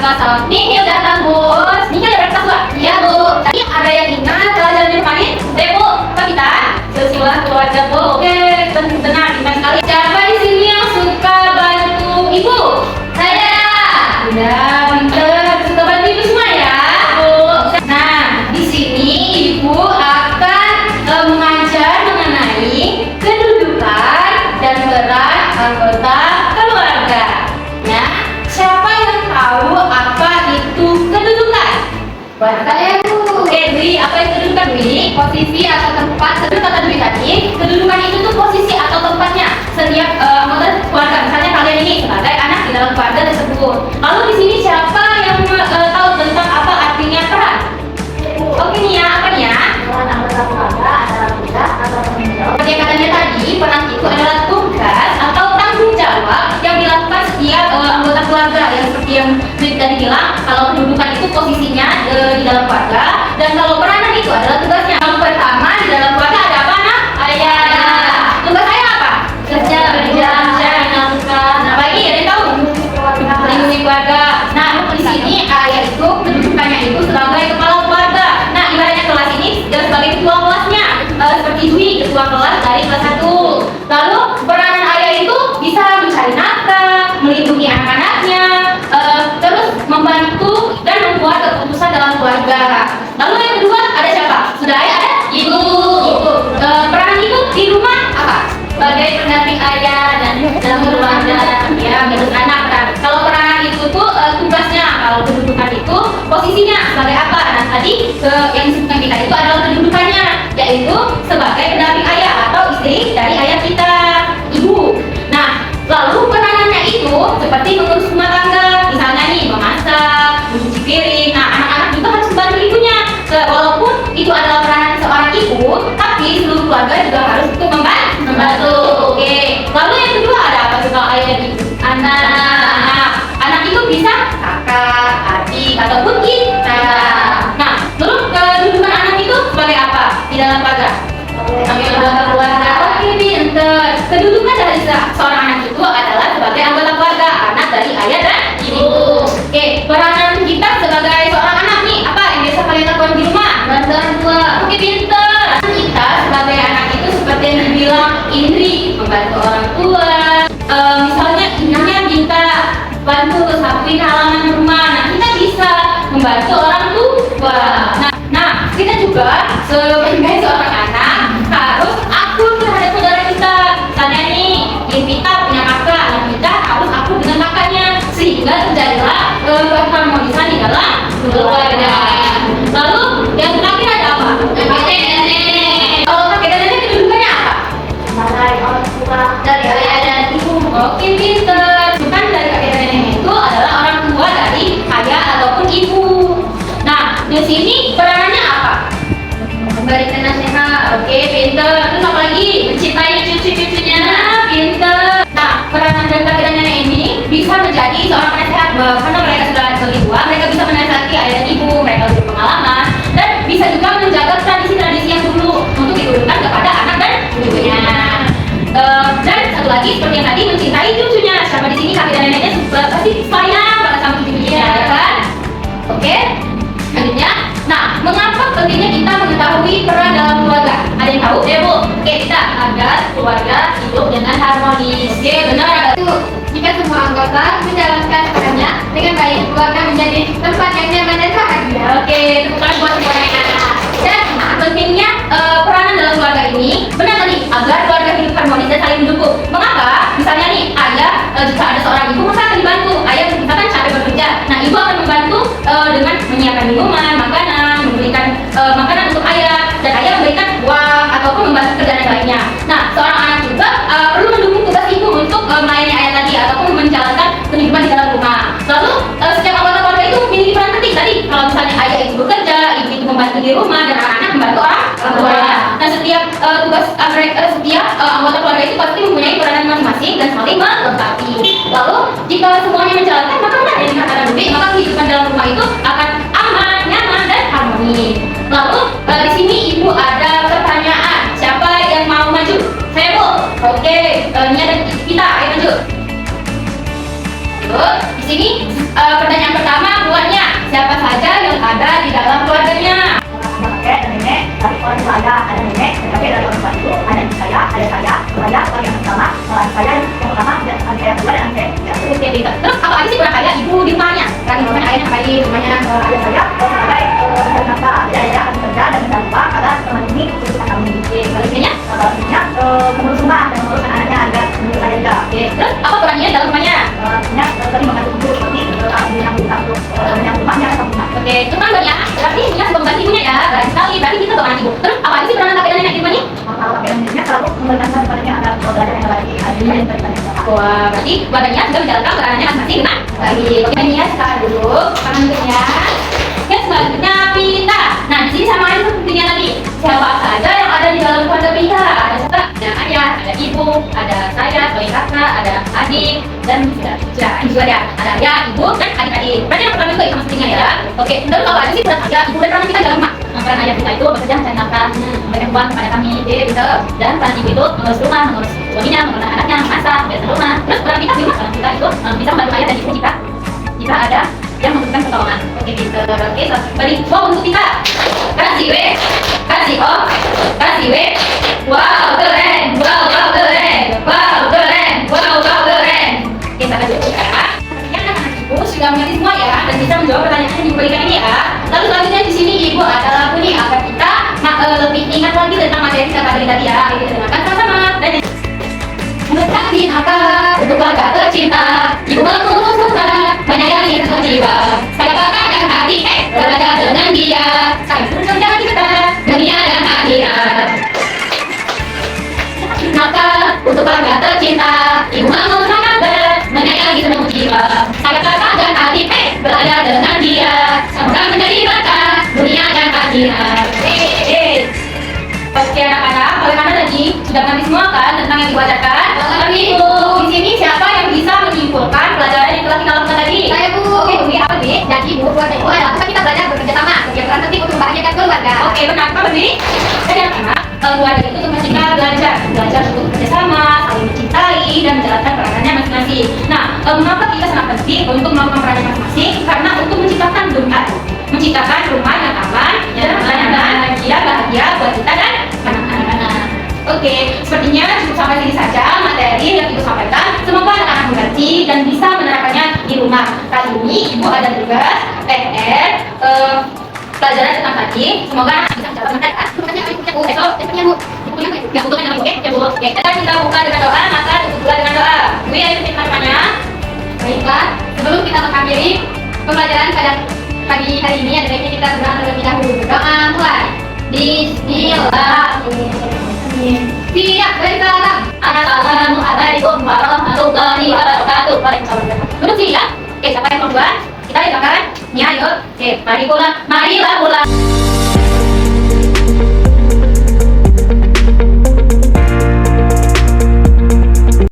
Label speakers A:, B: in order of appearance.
A: kelas nih, ini udah datang Bu. Ini kan ada kelas 2. Iya Bu. Tadi ada yang ingat pelajaran kemarin? Bu, apa kita? Silsilah keluarga Bu. Oke, benar, ingat sekali. Siapa di sini yang suka bantu ibu? Saya. Udah, pinter. Suka bantu ibu semua ya Bu. Nah, di sini ibu akan mengajar mengenai kedudukan dan peran anggota keluarga. Ya, siapa yang tahu apa itu kedudukan? Saya Bu. Oke, Dwi, apa itu kedudukan, Dwi? Posisi atau tempat. Terus kata Dwi tadi, kedudukan itu tuh posisi atau tempatnya setiap anggota keluarga. Misalnya kalian ini sebagai anak di dalam keluarga tersebut. Lalu di sini siapa yang tahu tentang apa artinya peran? Oke nih ya, apa nih ya?
B: Peran anggota keluarga adalah tugas atau tanggung jawab.
A: Seperti yang katanya tadi, peran itu adalah tugas atau tanggung jawab yang dilakukan setiap anggota keluarga. Yang seperti yang tadi bilang, kalau kedudukan itu posisinya di dalam keluarga, dan kalau peranan itu adalah tugasnya. Yang pertama di dalam keluarga ada apa, Nak? Ayah. Tugas ayah apa? Kerja. Nah, lagi ada yang tahu? Melindungi keluarga. Nah, di sini ayah itu kedudukannya itu sebagai kepala keluarga. Nah, ibaratnya kelas ini sebagai ketua kelasnya, seperti Dwi, ketua kelas dari kelas 1. Lalu peranan ayah itu bisa mencari nafkah, melindungi anak-anaknya, terus membantu dan membuat keputusan dalam keluarga. Lalu yang kedua ada siapa? Sudah ayah ada? Ibu. Peranan ibu di rumah apa? Sebagai pendamping ayah dan dalam keluarga, ya, ngurus anak kan. Kalau peranan itu tuh tugasnya, kalau kedudukan itu posisinya sebagai apa? Nah, tadi yang disebutkan kita itu adalah kedudukannya, yaitu sebagai pendamping ayah atau istri dari ayah kita, ibu. Nah, lalu peranannya itu seperti mengurus rumah tangga, misalnya nih memasak, mencuci piring. Nah, anak-anak juga harus membantu ibunya. Walaupun itu adalah peranan seorang ibu, tapi seluruh keluarga juga harus ikut membantu. Oke. Lalu yang kedua ada apa sih kalau ayah dan ibu? Anak itu bisa kakak, adik, ataupun kita. Nah, terus kedudukan anak itu sebagai apa di dalam keluarga? Sebagai anggota keluarga. Oke, pinter. Kedudukan dari seorang anak itu adalah sebagai anggota keluarga, anak dari ayah dan ibu. Oke, peranan kita sebagai seorang anak nih, apa yang biasa kalian lakukan di rumah? Bantu orang tua. Oke, pinter. Kita sebagai anak itu seperti yang dibilang Indri, membantu orang tua. Misalnya ingatnya kita bantu sapuin halaman rumah. Nah, kita bisa membantu orang tua. Nah, kita juga sebagai seorang anak harus akur terhadap saudara kita. Misalnya nih, kita punya kakak, nah kita harus akur dengan kakaknya sehingga terjadilah keharmonisan di dalam keluarga. Lalu yang terakhir ada apa? Kalau kakek dan nenek kedudukannya apa?
B: Sebagai orang tua
A: Dari ayah dan ibu. Oke, pinter. Bukan dari kakek dan nenek itu adalah orang tua dari ayah ataupun ibu. Nah, di sini peranannya apa? Memberikan nasihat. Oke, pinter. Terus apa lagi? Mencintai cucu-cucunya. Nah, pinter. Nah, peranan dari kakek dan nenek ini bisa menjadi seorang penasehat karena mereka sudah lebih tua. Mereka bisa menasihati ayah dan ibu. Mereka lebih pengalaman dan bisa juga menjaga tradisi-tradisi yang dulu untuk diturunkan kepada anak dan cucunya. Dan satu lagi seperti yang tadi, mencintai cucunya. Siapa di sini kakek dan neneknya pasti sayang banget sama cucu-cucunya, ya kan? Oke. Selanjutnya, nah, mengapa pentingnya kita mengetahui peran dalam keluarga? Ada yang tahu? Ya Bu. Oke, kita agar keluarga hidup dengan harmonis. Oke, benar.
B: Jika semua anggota menjalankan perannya dengan baik, keluarga menjadi tempat yang nyaman dan bahagia.
A: Oke, tepuk tangan buat semuanya. Dan pentingnya peranan dalam keluarga ini, benar tadi, agar keluarga hidup harmonis dan saling mendukung. Mengapa? Misalnya nih, ayah jika ada seorang ibu maka akan dibantu. Ayah misalkan capek bekerja, nah ibu akan membantu dengan menyiapkan minuman, makanan, memberikan makanan untuk ayah, dan ayah memberikan uang ataupun membantu kerjaan yang lainnya. Nah, seorang anak juga perlu mendukung tugas ibu untuk melayani ayah tadi ataupun menjalankan kehidupan di dalam rumah. Lalu setiap anggota keluarga itu memiliki peran penting tadi. Kalau misalnya ayah itu bekerja, ibu itu membantu di rumah, dan anak-anak membantu orang tua. Nah, setiap setiap anggota keluarga itu pasti mempunyai peranan masing-masing dan saling melengkapi. Lalu jika semuanya menjalankan, maka benar yang dikatakan Budi, maka kehidupan dalam rumah itu akan aman, nyaman, dan harmoni. Lalu di sini ibu ada pertanyaan. Siapa yang mau maju? Saya Bu. Oke, ini ada kita. Ayo maju. Yuk, di sini pertanyaan pertama keluarnya siapa saja yang ada di dalam keluarganya?
C: Ada kakek, ada nenek, tapi orang tua ada nenek, ada kakek, ada orang tua itu, ada saya, orang yang pertama, saya yang pertama, dan saya yang kedua, dan saya yang ketiga.
A: Oke, pintar. Terus apa aja sih kurang kaya ibu di rumahnya? Kan rumahnya ayahnya apa di rumahnya?
C: Ada saya, sebagai tersangka, ada ayah, ada kerja, dan jangan lupa ada teman ini untuk kita kami.
A: Oke, baliknya?
C: Baliknya mengurus rumah dan mengurus anaknya agar menurut saya juga.
A: Oke, terus apa kurangnya dalam rumahnya?
C: Tadi membantu ibu seperti yang kita untuk yang rumahnya atau rumah.
A: Oke, itu kan banyak. Berarti punya sebab bantu ibunya ya. Berarti sekali. Berarti kita bakalan ibu. Terus apa aja sih peranan kakek dan nenek di rumah ini?
C: Kalau kakek dan neneknya selalu memberikan kepadanya agar belajar yang baik, adil dan beribadah.
A: Wah, berarti keluarganya sudah menjalankan peranannya masing-masing, nah? Baik, oke ini ya, sekarang dulu penentunya. Oke, selanjutnya Pita. Nah, di sini sama aja sepertinya tadi. Siapa saja yang ada di dalam keluarga Pita? Ada siapa? Ada ayah, ada ibu, ada saya sebagai kakak, ada adik, dan sudah itu ada ayah, ibu, dan adik-adik. Berarti yang pertama itu sama sepertinya ya. Oke, terus apa aja sih peran ayah, ibu dan peran kita dalam rumah? Nah, peran ayah kita itu bekerja mencari nafkah, memberikan uang kepada kami, jadi gitu. Dan peran ibu itu mengurus rumah, mengurus suaminya, mengurus anaknya, memasak, membereskan rumah. Terus peran kita di rumah, kita itu bisa membantu ayah dan ibu jika ada yang membutuhkan pertolongan. Oke, gitu. Oke, balik. Wow, untuk kita. Kasih W, kasih O, kasih W. Wow, keren. Wow, wow, keren. Wow, keren. Wow, wow, keren. Oke, kita lanjut ya. Sepertinya anak-anak ibu sudah mengerti semua ya dan bisa menjawab pertanyaan yang diberikan ini ya. Lalu selanjutnya di sini ibu ada lagu nih agar kita lebih ingat lagi tentang materi yang kita pelajari tadi ya. Oke, kita dengarkan sama-sama. Dan menjadi akar untuk keluarga tercinta, ibu mengurus rumah, menyayangi semua jiwa. Saya banggakan hati, belajar dengan dia. Saya terus jangan kita dunia dan akhirat. Maka untuk keluarga tercinta, ibu mengurus rumah, menyayangi semua jiwa. Saya banggakan hati, belajar dengan dia. Semoga menjadi berkah dunia dan akhirat. Oke anak-anak, bagaimana tadi? Sudah mengerti semua kan tentang yang dibacakan? Tapi Bu, di sini siapa yang bisa menyimpulkan pelajaran yang telah kita lakukan tadi?
B: Saya, Bu.
A: Oke, Bu, apa Bu?
B: Jadi Bu, keluarga itu adalah tempat kita belajar bekerja sama sebagai peran penting untuk membahagiakan keluarga.
A: Oke, benar. Apa Bu? Dan yang pertama, keluarga itu tempat kita belajar untuk bekerja sama, saling mencintai, dan menjalankan peranannya masing-masing. Nah, mengapa kita sangat penting untuk melakukan perannya masing-masing? Karena untuk menciptakan rumah yang aman, dan bahagia buat kita dan anak-anak. Oke, sepertinya cukup sampai sini saja materi yang Ibu sampaikan. Semoga anak-anak mengerti dan bisa menerapkannya di rumah. Kali ini Ibu ada tugas PR pelajaran tentang tadi. Semoga anak bisa menjalankan materi. Ya, untuknya Bu. Ya, Bu. Oke, kita buka dengan doa, maka tutup pula dengan doa. Bu, ayo pimpin teman-temannya.
B: Baiklah, sebelum kita mengakhiri pembelajaran pada pagi hari ini, ada baiknya kita berdoa terlebih dahulu. Berdoa mulai. Bismillahirrahmanirrahim. Siap, bersalam.
A: Assalamualaikum warahmatullahi wabarakatuh. Waalaikumsalam. Duduk sini ya. Oke, siapa yang mau buat? Kita lihat kan? Ya, ayo. Oke, marilah pulang.